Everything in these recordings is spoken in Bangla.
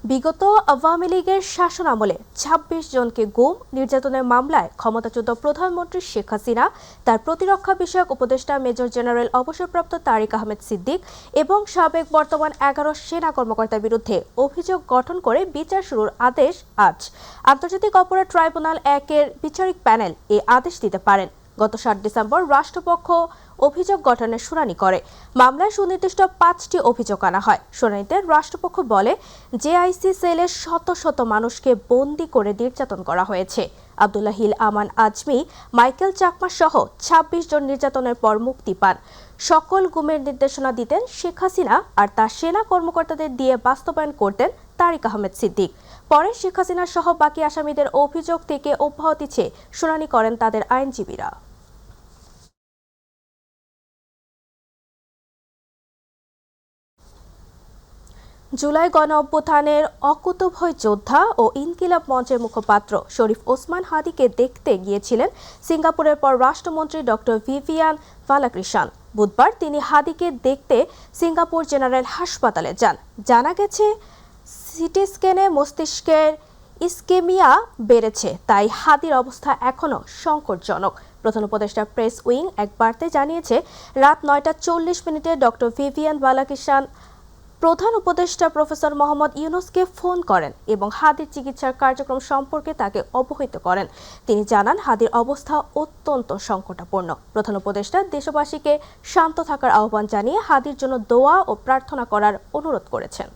বিগত আওয়ামী লীগের শাসনামলে ২৬ জনকে গুম নির্যাতনের মামলায় ক্ষমতাচ্যুত প্রধানমন্ত্রী শেখ হাসিনা, তার প্রতিরক্ষা বিষয়ক উপদেষ্টা মেজর জেনারেল অবসরপ্রাপ্ত তারিক আহমেদ সিদ্দিক এবং সাবেক বর্তমান ১১ সেনা কর্মকর্তার বিরুদ্ধে অভিযোগ গঠন করে বিচার শুরুর আদেশ আজ আন্তর্জাতিক অপরাধ ট্রাইব্যুনাল ১-এর বিচারিক প্যানেল এই আদেশ দিতে পারেন। গত ৭ ডিসেম্বর রাষ্ট্রপক্ষ অভিযোগ গঠনের শুনানি করে। মামলায় সুনির্দিষ্ট ৫টি অভিযোগ আনা হয়। শুনানিতে রাষ্ট্রপক্ষ বলে, জেআইসি সেলে শত শত মানুষকে বন্দী করে নির্যাতন করা হয়েছে। আব্দুল্লাহ হিল আমান আজমি, মাইকেল চাকমা সহ ২৬ জন নির্যাতনের পর মুক্তি পান। সকল গুমের নির্দেশনা দিতেন শেখ হাসিনা আর তার সেনা কর্মকর্তাদের দিয়ে বাস্তবায়ন করতেন তারিক আহমেদ সিদ্দিক। পরে শেখ হাসিনা সহ বাকি আসামিদের অভিযোগ থেকে অব্যাহতি চেয়ে শুনানি করেন তাদের আইনজীবীরা। জুলাই গণঅভ্যুত্থানের অকুতোভয় যোদ্ধা ও ইনকিলাব মঞ্চের মুখপাত্র শরীফ ওসমান হাদিকে দেখতে গিয়েছিলেন সিঙ্গাপুরের পররাষ্ট্রমন্ত্রী ডক্টর ভিভিয়ান ভালাক্রিসান। বুধবার তিনি হাদিকে দেখতে সিঙ্গাপুর জেনারেল হাসপাতালে যান। জানা গেছে, সিটি স্ক্যানে মস্তিষ্কের ইসকেমিয়া বেড়েছে, তাই হাদির অবস্থা এখনও সংকটজনক। প্রধান উপদেষ্টা প্রেস উইং এক বার্তায় জানিয়েছে, রাত ৯টা ৪০ ডক্টর ভিভিয়ান ভালাক্রিসান প্রধান উপদেষ্টা প্রফেসর মোহাম্মদ ইউনুসকে ফোন করেন এবং হাদির চিকিৎসার কার্যক্রম সম্পর্কে তাকে অবহিত করেন। তিনি জানান, হাদির অবস্থা অত্যন্ত সংকটাপন্ন। প্রধান উপদেষ্টা দেশবাসীকে শান্ত থাকার আহ্বান জানিয়ে হাদির জন্য দোয়া ও প্রার্থনা করার অনুরোধ করেছেন।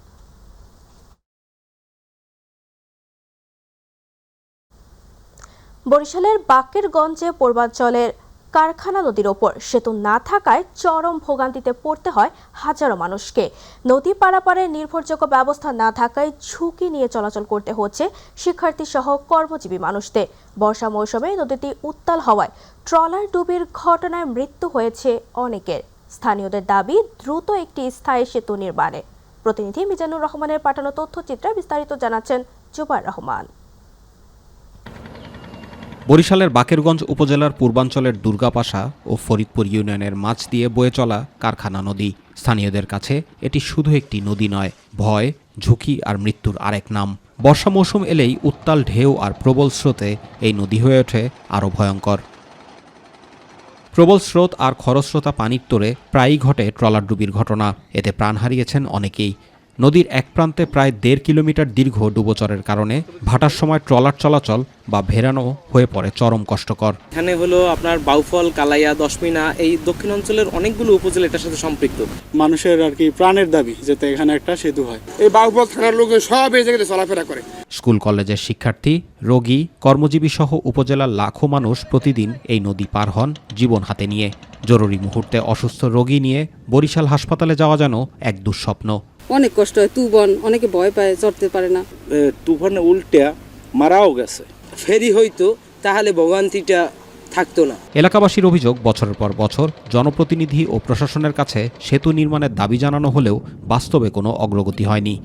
বরিশালের বাকেরগঞ্জে পূর্বাঞ্চলের কারখানা নদীর ওপর সেতু না থাকায় চরম ভোগান্তিতে পড়তে হয় হাজারো মানুষকে। নদী পারাপারের নির্ভরযোগ্য ব্যবস্থা না থাকায় ঝুঁকি নিয়ে চলাচল করতে হচ্ছে শিক্ষার্থী সহ কর্মজীবী মানুষদের। বর্ষা মৌসুমে নদীটি উত্তাল হওয়ায় ট্রলার ডুবির ঘটনায় মৃত্যু হয়েছে অনেকের। স্থানীয়দের দাবি, দ্রুত একটি স্থায়ী সেতু নির্মাণে। প্রতিনিধি মিজানুর রহমানের পাঠানো তথ্যচিত্রে বিস্তারিত জানাচ্ছেন জুবাইর রহমান। বরিশালের বাকেরগঞ্জ উপজেলার পূর্বাঞ্চলের দুর্গাপাশা ও ফরিদপুর ইউনিয়নের মাঝ দিয়ে বয়ে চলা কারখানা নদী। স্থানীয়দের কাছে এটি শুধু একটি নদী নয়, ভয়, ঝুঁকি আর মৃত্যুর আরেক নাম। বর্ষা মৌসুম এলেই উত্তাল ঢেউ আর প্রবল স্রোতে এই নদী হয়ে ওঠে আরও ভয়ঙ্কর। প্রবল স্রোত আর খরস্রোতা পানির তোড়ে প্রায়ই ঘটে ট্রলার ডুবির ঘটনা। এতে প্রাণ হারিয়েছেন অনেকেই। নদীর এক প্রান্তে প্রায় ১.৫ কিলোমিটার দীর্ঘ ডুবোচরের কারণে ভাটার সময় ট্রলার চলাচল বা ভেড়ানো হয়ে পড়ে চরম কষ্টকর। এখানে হলো আপনার বাউফল, কালাইয়া, দশমিনা, এই দক্ষিণ অঞ্চলের অনেকগুলো উপজেলা এটার সাথে সম্পৃক্ত। মানুষের আর কি প্রাণের দাবি যাতে এখানে একটা সেতু হয়। এই বাউফল থানার লোক সব এই জায়গায় চলাফেরা করে। স্কুল কলেজের শিক্ষার্থী, রোগী, কর্মজীবী সহ উপজেলার লাখো মানুষ প্রতিদিন এই নদী পার হন জীবন হাতে নিয়ে। জরুরি মুহূর্তে অসুস্থ রোগী নিয়ে বরিশাল হাসপাতালে যাওয়া যেন এক দুঃস্বপ্ন। অনেক কষ্ট হয়, তুফান, অনেকে ভয় পায়, চড়তে পারে না। তুফানে উল্টে মারাও গেছে। ফেরি হইতো তাহলে ভোগান্তিটা থাকতো না। এলাকাবাসীর অভিযোগ, বছরের পর বছর জনপ্রতিনিধি ও প্রশাসনের কাছে সেতু নির্মাণের দাবি জানানো হলেও বাস্তবে কোনো অগ্রগতি হয়নি।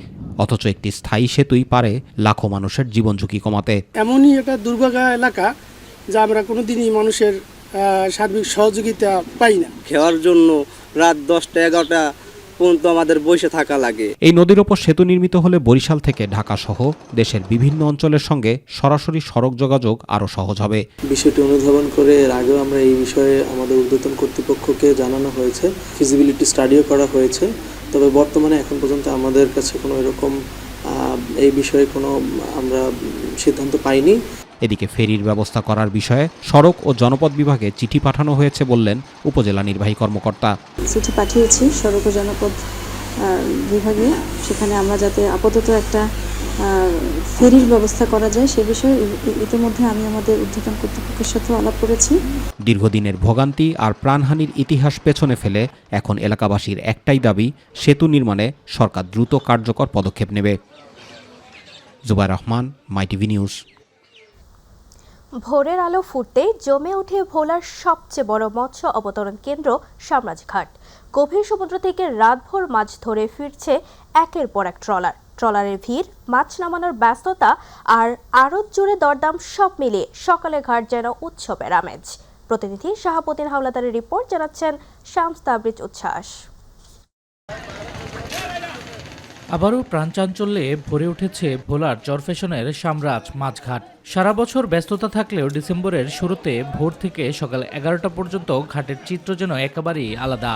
অথচ একটি স্থায়ী সেতুই পারে লাখো মানুষের জীবন ঝুঁকি কমাতে। এমনই একটা দুর্গা এলাকা যা আমরা কোনোদিনই মানুষের সার্বিক সহযোগিতা পাই না। খাওয়ার জন্য রাত 10টা 11টা পর্যন্ত আমাদের বসে থাকা লাগে। এই নদীর ওপর সেতু নির্মিত হলে বরিশাল থেকে ঢাকা সহ দেশের বিভিন্ন অঞ্চলের সঙ্গে সরাসরি সড়ক যোগাযোগ আরও সহজ হবে। বিষয়টি অনুধাবন করে এর আগেও আমরা এই বিষয়ে আমাদের ঊর্ধ্বতন কর্তৃপক্ষকে জানানো হয়েছে, ফিজিবিলিটি স্টাডিও করা হয়েছে। তবে বর্তমানে এখন পর্যন্ত আমাদের কাছে কোনো এরকম এই বিষয়ে কোনো আমরা সিদ্ধান্ত পাইনি। এদিকে ফেরির ব্যবস্থা করার বিষয়ে সড়ক ও জনপথ বিভাগে চিঠি পাঠানো হয়েছে বললেন উপজেলা নির্বাহী কর্মকর্তা। চিঠি পাঠিয়েছি সড়ক ও জনপথ বিভাগে, সেখানে আমরা যাতে আপাতত একটা ফেরির ব্যবস্থা করা যায় সে বিষয়ে ইতিমধ্যে আমি আমাদের ঊর্ধ্বতন কর্তৃপক্ষের সাথে আলাপ করেছি। দীর্ঘদিনের ভোগান্তি আর প্রাণহানির ইতিহাস পেছনে ফেলে এখন এলাকাবাসীর একটাই দাবি, সেতু নির্মাণে সরকার দ্রুত কার্যকর পদক্ষেপ নেবে। জুবাইর রহমান, মাইটিভি নিউজ। ভোরের আলো ফুটতেই জমে ওঠে ভোলার সবচেয়ে বড় মৎস্য অবতরণ কেন্দ্র সামরাজঘাট। গভীর সমুদ্র থেকে রাতভর মাছ ধরে ফিরছে একের পর এক ট্রলার। ট্রলারের ভিড়, মাছ নামানোর ব্যস্ততা আর আড়ত জুড়ে দরদাম সব মিলিয়ে সকালে ঘাট যেন উৎসবের আমেজ। প্রতিনিধি শাহাবুদ্দিন হাওলাদারের রিপোর্ট, জানাচ্ছেন শামস তাবরিজ উচ্ছ্বাস। আবারও প্রাণচাঞ্চল্যে ভরে উঠেছে ভোলার চরফ্যাশনের সাম্রাজ মাছঘাট। সারা বছর ব্যস্ততা থাকলেও ডিসেম্বরের শুরুতে ভোর থেকে সকাল 11টা পর্যন্ত ঘাটের চিত্র যেন একেবারেই আলাদা।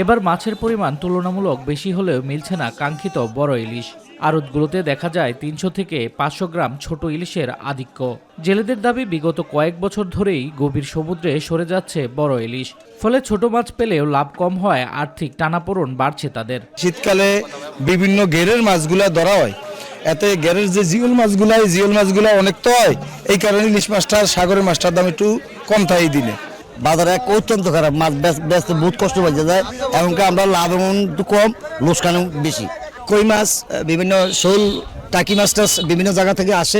এবার মাছের পরিমাণ তুলনামূলক বেশি হলেও মিলছে না কাঙ্ক্ষিত বড় ইলিশ। আড়তগুলোতে দেখা যায় 300 থেকে 500 গ্রাম ছোট ইলিশের আধিক্য। জেলেদের দাবি বিগত কয়েক বছর ধরেই গভীর সমুদ্রে সরে যাচ্ছে বড় ইলিশ, ফলে ছোট মাছ পেলেও লাভ কম হয়, আর্থিক টানাপোড়েন বাড়ছে তাদের। শীতকালে বিভিন্ন গেরের মাছগুলা ধরা হয়, এতে গেরের যে জিওল মাছগুলা অনেক তো হয়, এই কারণে ইলিশ মাছটার সাগরের মাছটার দাম একটু কম থাকে দিনে। বাজারে অত্যন্ত খারাপ, মাছ বেচতে বহুত কষ্ট পাইছে যায়। এমনকি আমরা লাভ একটু কম, লোকসানও বেশি। কই মাছ, বিভিন্ন শোল, টাকি মাছটা বিভিন্ন জায়গা থেকে আসে,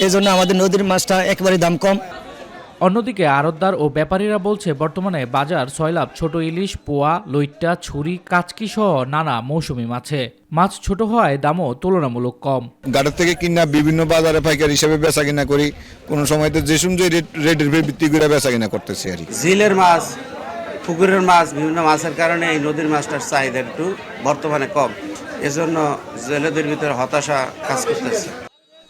এই জন্য আমাদের নদীর মাছটা একেবারে দাম কম। অন্যদিকে আড়তদার ও ব্যাপারীরা বলছে বর্তমানে বাজার সয়লাভ, ছোট ইলিশ, পোয়া, লইট্টা, ছুরি, কাচকি সহ নানা মৌসুমী মাছে। মাছ ছোট হওয়ায় দামও তুলনামূলক কম। গাড়ির থেকে কিনা বিভিন্ন বাজারে পাইকারি হিসেবে বেচা কিনা করি, কোনো সময় তো যে সময় রেটের ভিত্তি করে বেচা কিনা করতেছি আর কি। ঝিলের মাছ, পুকুরের মাছ, বিভিন্ন মাছের কারণে এই নদীর মাছটার চাহিদা একটু বর্তমানে কম, এজন্য জেলেদের ভিতরে হতাশা কাজ করতেছে।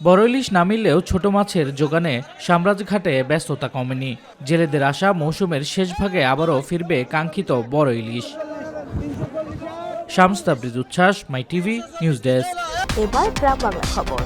বড় ইলিশ না মিললেও ছোট মাছের যোগানে সাম্রাজঘাটে ব্যস্ততা কমেনি। জেলেদের আশা মৌসুমের শেষ ভাগে আবারও ফিরবে কাঙ্ক্ষিত বড় ইলিশ। শামস তাবরিজ উচ্ছ্বাস, মাই টিভি নিউজ ডেস্ক। এবার গ্রাম বাংলা খবর।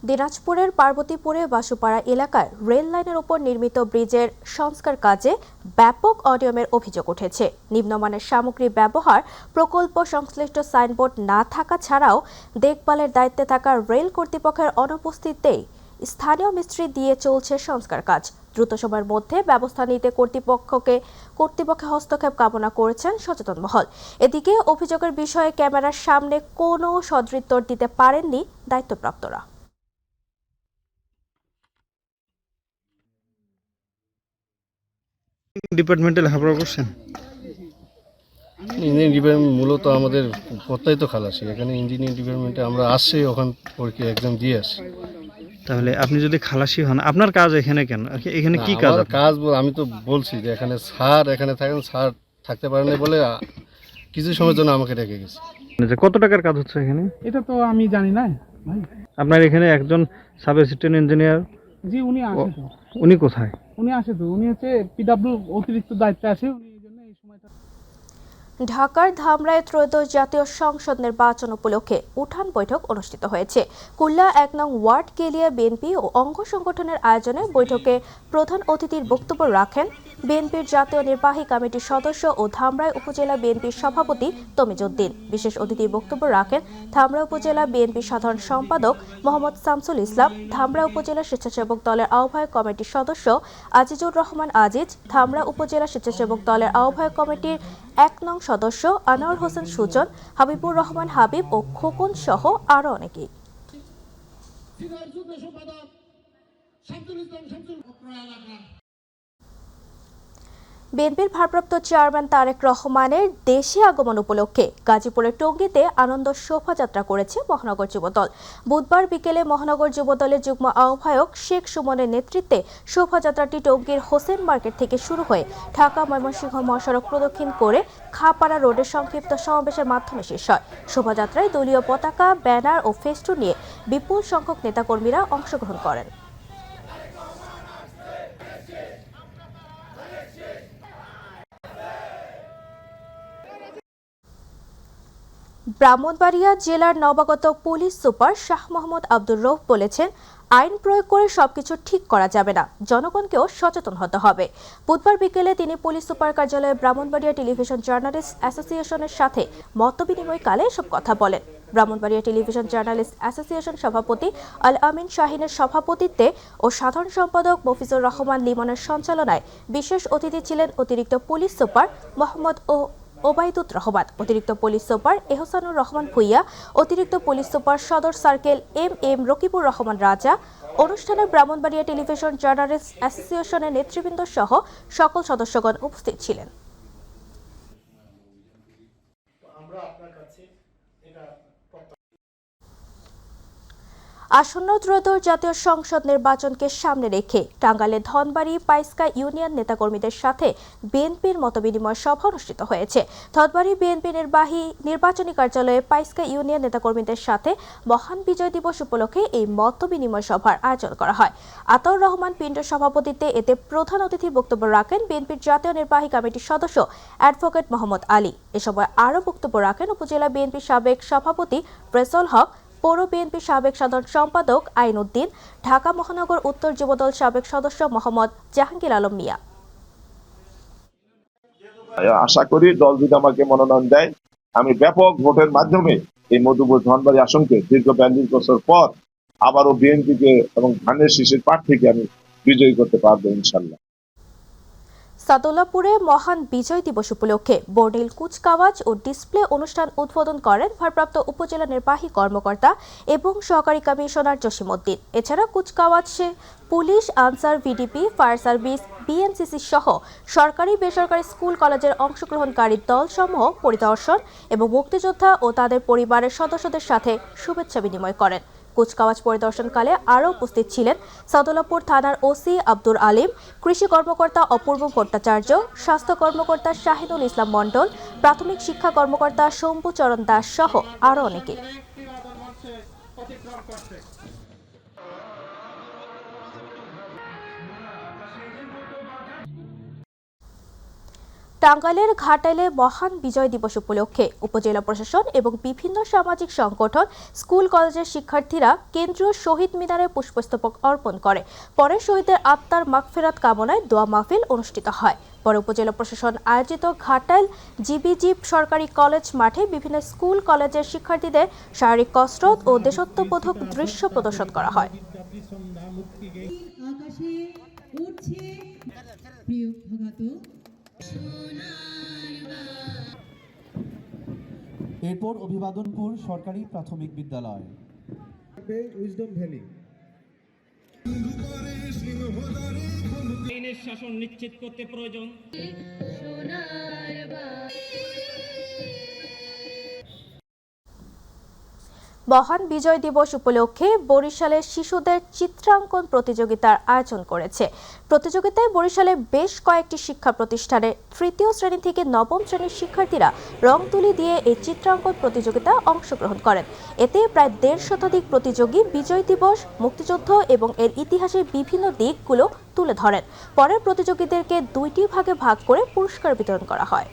দিনাজপুরের পার্বতীপুরে বাসুপাড়া এলাকায় রেল লাইনের উপর নির্মিত ব্রিজের সংস্কার কাজে ব্যাপক অনিয়মের অভিযোগ উঠেছে। নিম্নমানের সামগ্রী ব্যবহার, প্রকল্প সংশ্লিষ্ট সাইনবোর্ড না থাকা ছাড়াও দেখভালের দায়িত্বে থাকা রেল কর্তৃপক্ষের অনুপস্থিতিতেই স্থানীয় মিস্ত্রি দিয়ে চলছে সংস্কার কাজ। দ্রুত সময়ের মধ্যে ব্যবস্থা নিতে কর্তৃপক্ষের হস্তক্ষেপ কামনা করেছেন সচেতন মহল। এদিকে অভিযোগের বিষয়ে ক্যামেরার সামনে কোনো সদুত্তর দিতে পারেননি দায়িত্বপ্রাপ্তরা। ডিপার্টমেন্টে লেখাপড়া করছেন? ইঞ্জিনিয়ারিং ডিপার্টমেন্ট মূলত আমাদের পড়তাই তো খালাসি, এখানে ইঞ্জিনিয়ারিং ডিপার্টমেন্টে আমরা আসছি, ওখান পরীক্ষা এক্সাম দিয়ে আসি। তাহলে আপনি যদি খালাসি হন, আপনার কাজ এখানে কেন? এখানে কি কাজ? কাজ আমি তো বলছি যে এখানে স্যার এখানে থাকেন, স্যার থাকতে পারেন না বলে কিছু সময়ের জন্য আমাকে রেখে গেছে। কত টাকার কাজ হচ্ছে এখানে? এটা তো আমি জানি না ভাই। আপনার এখানে একজন সাব অ্যাসিস্ট্যান্ট ইঞ্জিনিয়ার? জি, উনি আসে তো। উনি কোথায়? উনি আসে তো, উনি হচ্ছে পিডব্লিউ অতিরিক্ত দায়িত্বে আছে, উনি এই জন্য এই সময়টা। ঢাকার ধামরায় ত্রয়োদশ জাতীয় সংসদ নির্বাচন উপলক্ষে উঠান বৈঠক অনুষ্ঠিত হয়েছে। কুল্লা 1 নং ওয়ার্ড কেলিয়া বিএনপি ও অঙ্গ সংগঠনের আয়োজনে বৈঠকে প্রধান অতিথির বক্তব্য রাখেন বিএনপির জাতীয় নির্বাহী কমিটির সদস্য ও ধামরাই উপজেলা বিএনপির সভাপতি তমিজউদ্দিন। বিশেষ অতিথির বক্তব্য রাখেন ধামরাই উপজেলা বিএনপির সাধারণ সম্পাদক মোহাম্মদ শামসুল ইসলাম, ধামরাই উপজেলা স্বেচ্ছাসেবক দলের আহ্বায়ক কমিটির সদস্য আজিজুর রহমান আজিজ, ধামরাই উপজেলা স্বেচ্ছাসেবক দলের আহ্বায়ক কমিটির 1 নং সদস্য আনোয়ার হোসেন সুজন, হাবিবুর রহমান হাবিব ও খোকন সহ আরো অনেকেই। বিএনপির ভারপ্রাপ্ত চেয়ারম্যান তারেক রহমানের দেশে আগমন উপলক্ষে গাজীপুরের টঙ্গীতে আনন্দ শোভাযাত্রা করেছে মহানগর যুবদল। বুধবার বিকেলে মহানগর যুবদলের যুগ্ম আহ্বায়ক শেখ সুমনের নেতৃত্বে শোভাযাত্রাটি টঙ্গীর হোসেন মার্কেট থেকে শুরু হয়ে ঢাকা ময়মনসিংহ মহাসড়ক প্রদক্ষিণ করে খাপাড়া রোডের সংক্ষিপ্ত সমাবেশের মাধ্যমে শেষ হয়। শোভাযাত্রায় দলীয় পতাকা, ব্যানার ও ফেস্টুন নিয়ে বিপুল সংখ্যক নেতাকর্মীরা অংশগ্রহণ করেন। ব্রাহ্মণবাড়িয়া জেলার নবাগত পুলিশ সুপার শাহ মোহাম্মদ আব্দুর রউফ বলেছেন, আইন প্রয়োগ করে সবকিছু ঠিক করা যাবে না, জনগণকেও সচেতন হতে হবে। বুধবার বিকেলে তিনি পুলিশ সুপার কার্যালয়ে ব্রাহ্মণবাড়িয়া টেলিভিশন জার্নালিস্ট অ্যাসোসিয়েশনের সাথে মতবিনিময়কালে এসব কথা বলেন। ব্রাহ্মণবাড়িয়া টেলিভিশন জার্নালিস্ট অ্যাসোসিয়েশন সভাপতি আল আমিন শাহিনের সভাপতিত্বে ও সাধারণ সম্পাদক মফিজুর রহমান লিমনের সঞ্চালনায় বিশেষ অতিথি ছিলেন অতিরিক্ত পুলিশ সুপার মোহাম্মদ ওবায়দুর রহমান, অতিরিক্ত পুলিশ সুপার এহসানুর রহমান ভুইয়া, অতিরিক্ত পুলিশ সুপার সদর সার্কেল এম রকিবুর রহমান রাজা। অনুষ্ঠানে ব্রাহ্মণবাড়িয়া টেলিভিশন জার্নালিস্ট অ্যাসোসিয়েশনের নেতৃবৃন্দ সহ সকল সদস্যগণ উপস্থিত ছিলেন। আসন্ন ত্রয়োদশ জাতীয় সংসদ নির্বাচনকে সামনে রেখে টাঙ্গাইলে ধনবাড়ি পাইসকা ইউনিয়ন নেতাকর্মীদের সাথে বিএনপির মতবিনিময় সভা অনুষ্ঠিত হয়েছে। ধনবাড়ি বিএনপি নির্বাচনী কার্যালয়ে পাইসকা ইউনিয়ন নেতাকর্মীদের সাথে মহান বিজয় দিবস উপলক্ষে এই মতবিনিময় সভার আয়োজন করা হয়। আতাউর রহমান পিন্টুর সভাপতিত্বে এতে প্রধান অতিথি বক্তব্য রাখেন বিএনপির জাতীয় নির্বাহী কমিটির সদস্য অ্যাডভোকেট মোহাম্মদ আলী। এ সময় আরও বক্তব্য রাখেন উপজেলা বিএনপির সাবেক সভাপতি ফয়সাল হক, পৌর বিএনপির সাবেক সাধারণ সম্পাদক আইন উদ্দিন, ঢাকা মহানগর উত্তর যুবদল সাবেক সদস্য মোহাম্মদ জাহাঙ্গীর আলম মিয়া। আশা করি দল যদি আমাকে মনোনয়ন দেয়, আমি ব্যাপক ভোটের মাধ্যমে এই মধুপুর ধনবাড়ি আসনকে দীর্ঘ 42 বছর পর আবারও বিএনপিকে এবং ধানের শীষের প্রার্থীকে আমি বিজয়ী করতে পারবো ইনশাল্লাহ। সাদুল্লাপুরে মহান বিজয় দিবস উপলক্ষে বর্ণিল কুচকাওয়াজ ও ডিসপ্লে অনুষ্ঠান উদ্বোধন করেন ভারপ্রাপ্ত উপজেলা নির্বাহী কর্মকর্তা এবং সহকারী কমিশনার জসিমউদ্দিন। এছাড়া কুচকাওয়াজে police, Ansar, VDP, fire service, BNCC সহ সরকারি বেসরকারি স্কুল কলেজের অংশগ্রহণকারী দলসমূহ পরিদর্শন এবং মুক্তিযোদ্ধা ও তাদের পরিবারের সদস্যদের সাথে শুভেচ্ছা বিনিময় করেন। কুচকাওয়াজ পরিদর্শনকালে আরও উপস্থিত ছিলেন সাদুল্লাপুর থানার ওসি আব্দুল আলিম, কৃষি কর্মকর্তা অপূর্ব ভট্টাচার্য, স্বাস্থ্য কর্মকর্তা শাহিনুল ইসলাম মণ্ডল, প্রাথমিক শিক্ষা কর্মকর্তা শম্ভুচরণ দাস সহ আরও অনেকে। টাঙ্গাইলের ঘাটাইলে মহান বিজয় দিবস উপলক্ষে উপজেলা প্রশাসন এবং বিভিন্ন সামাজিক সংগঠন, স্কুল কলেজের শিক্ষার্থীরা কেন্দ্রীয় শহীদ মিনারে পুষ্পস্তবক অর্পণ করে। পরে শহীদের আত্মার মাগফিরাত কামনায় দোয়া মাহফিল অনুষ্ঠিত হয়। পরে উপজেলা প্রশাসন আয়োজিত ঘাটাইল জিবিজি সরকারি কলেজ মাঠে বিভিন্ন স্কুল কলেজের শিক্ষার্থীদের শারীরিক কসরত ও দেশাত্মবোধক দৃশ্য প্রদর্শন করা হয়। এরপর অভিবাদনপুর সরকারি প্রাথমিক বিদ্যালয়, উইজডম ভ্যালি। আইনের শাসন নিশ্চিত করতে প্রয়োজন। মহান বিজয় দিবস উপলক্ষে বরিশালের শিশুদের চিত্রাঙ্কন প্রতিযোগিতার আয়োজন করেছে। প্রতিযোগিতায় বরিশালের বেশ কয়েকটি শিক্ষা প্রতিষ্ঠানের তৃতীয় শ্রেণী থেকে নবম শ্রেণীর শিক্ষার্থীরা রং তুলি দিয়ে এই চিত্রাঙ্কন প্রতিযোগিতায় অংশগ্রহণ করেন। এতে প্রায় 150 শতাধিক প্রতিযোগী বিজয় দিবস, মুক্তিযুদ্ধ এবং এর ইতিহাসের বিভিন্ন দিকগুলো তুলে ধরেন। পরে প্রতিযোগীদেরকে 2টি ভাগে ভাগ করে পুরস্কার বিতরণ করা হয়।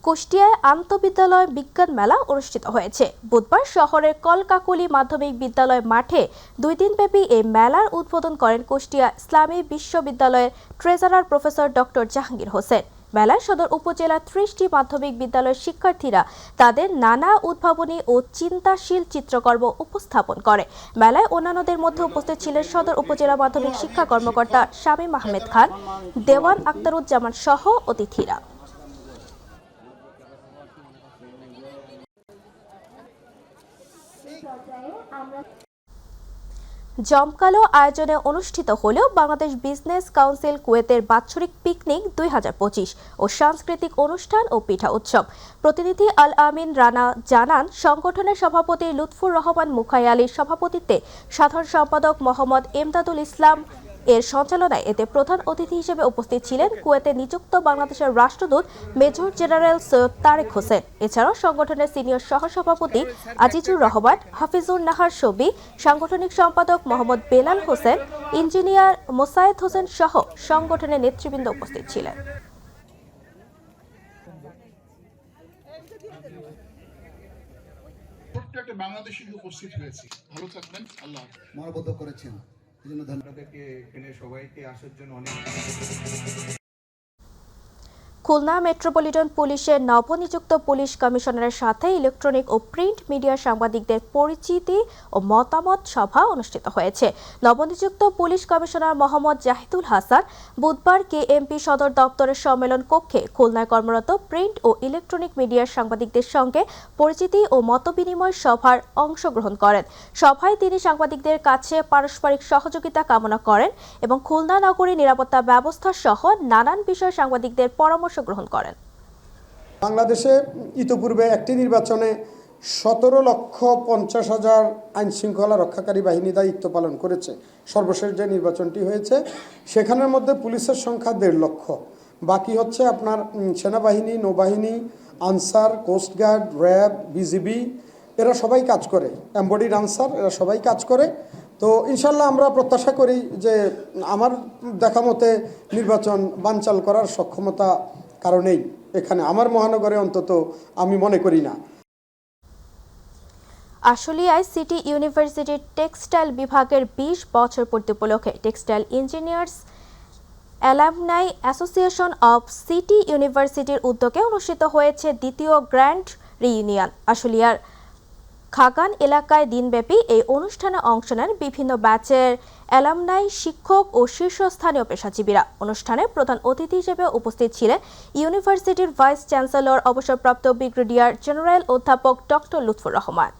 কুষ্টিয়ায় আন্তঃবিদ্যালয় বিজ্ঞান মেলা অনুষ্ঠিত হয়েছে। বুধবার শহরের কলকাকলি মাধ্যমিক বিদ্যালয় মাঠে 2 দিনব্যাপী এই মেলার উদ্বোধন করেন কুষ্টিয়া ইসলামী বিশ্ববিদ্যালয়ের treasurer professor doctor Jahangir Hossain. মেলায় সদর উপজেলার 30টি মাধ্যমিক বিদ্যালয়ের শিক্ষার্থীরা তাদের নানা উদ্ভাবনী ও চিন্তাশীল চিত্রকর্ম উপস্থাপন করে। মেলায় অন্যান্যদের মধ্যে উপস্থিত ছিলেন সদর উপজেলা মাধ্যমিক শিক্ষা কর্মকর্তা শামীম আহমেদ খান, দেওয়ান আক্তারুজ্জামান সহ অতিথিরা। জমকালো আয়োজনে অনুষ্ঠিত হল বাংলাদেশ বিজনেস কাউন্সিল কুয়েতের বাৎসরিক পিকনিক 2025 ও সাংস্কৃতিক অনুষ্ঠান ও পিঠা উৎসব। প্রতিনিধি আল আমিন রানা জানান, সংগঠনের সভাপতি লুৎফুর রহমান মুখাই আলীর সভাপতিত্বে সাধারণ সম্পাদক মোহাম্মদ এমদাদুল ইসলাম এর সঞ্চালনায় এতে প্রধান অতিথি হিসেবে উপস্থিত ছিলেন কুয়েতে নিযুক্ত বাংলাদেশের রাষ্ট্রদূত মেজর জেনারেল সৈয়দ তারেক হোসেন। এছাড়াও সংগঠনের সিনিয়র সহসভাপতি আজিজুর রহমান, হাফিজুর নাহার শবি, সাংগঠনিক সম্পাদক মোহাম্মদ বেলাল হোসেন, ইঞ্জিনিয়ার মোসায়েদ হোসেন সহ সংগঠনের নেতৃবৃন্দ উপস্থিত ছিলেন। প্রত্যেকটা বাংলাদেশি উপস্থিত হয়েছে। ভালো থাকবেন, আল্লাহ মানববদ্ধ করেছেন। খুলনা মেট্রোপলিটন পুলিশের নবনিযুক্ত পুলিশ কমিশনারের সাথে ইলেকট্রনিক ও প্রিন্ট মিডিয়া সাংবাদিকদের পরিচিতি ও মতামত সভা অনুষ্ঠিত হয়েছে। নবনিযুক্ত পুলিশ কমিশনার মোহাম্মদ জাহিদুল হাসান বুধবার কেএমপি সদর দপ্তরের সম্মেলন কক্ষে খুলনায় কর্মরত প্রিন্ট ও ইলেকট্রনিক মিডিয়ার সাংবাদিকদের সঙ্গে পরিচিতি ও মতবিনিময় সভার অংশগ্রহণ করেন। সভায় তিনি সাংবাদিকদের কাছে পারস্পরিক সহযোগিতা কামনা করেন এবং খুলনা নগরী নিরাপত্তা ব্যবস্থা সহ নানান বিষয়ে সাংবাদিকদের পরামর্শ গ্রহণ করেন। বাংলাদেশে ইতিপূর্বে একটি নির্বাচনে 17,50,000 আইন শৃঙ্খলা রক্ষাকারী বাহিনী দায়িত্ব পালন করেছে। সর্বশেষ যে নির্বাচনটি হয়েছে সেখানের মধ্যে পুলিশের সংখ্যা 1.5 লক্ষ, বাকি হচ্ছে আপনার সেনাবাহিনী, নৌবাহিনী, আনসার, কোস্টগার্ড, র্যাব, বিজিবি, এরা সবাই কাজ করে, এমবডিড আনসার, এরা সবাই কাজ করে। তো ইনশাল্লাহ আমরা প্রত্যাশা করি যে আমার দেখা মতে নির্বাচন বানচাল করার সক্ষমতা কারণেই এখানে আমার মহানগরে অন্তত আমি মনে করি না। আশুলিয়ায় সিটি ইউনিভার্সিটির টেক্সটাইল বিভাগের 20 বছর পূর্তি উপলক্ষে textile engineers alumni association of city ইউনিভার্সিটির উদ্যোগে অনুষ্ঠিত হয়েছে দ্বিতীয় গ্র্যান্ড রিইউনিয়ন। আশুলিয়ার খাগান এলাকায় দিনব্যাপী এই অনুষ্ঠানে অংশ নেন বিভিন্ন ব্যাচের অ্যালামনাই, শিক্ষক ও শীর্ষস্থানীয় পেশাজীবীরা। অনুষ্ঠানে প্রধান অতিথি হিসেবে উপস্থিত ছিলেন ইউনিভার্সিটির ভাইস চ্যান্সেলর অবসরপ্রাপ্ত ব্রিগেডিয়ার জেনারেল অধ্যাপক ডক্টর লুৎফর রহমান।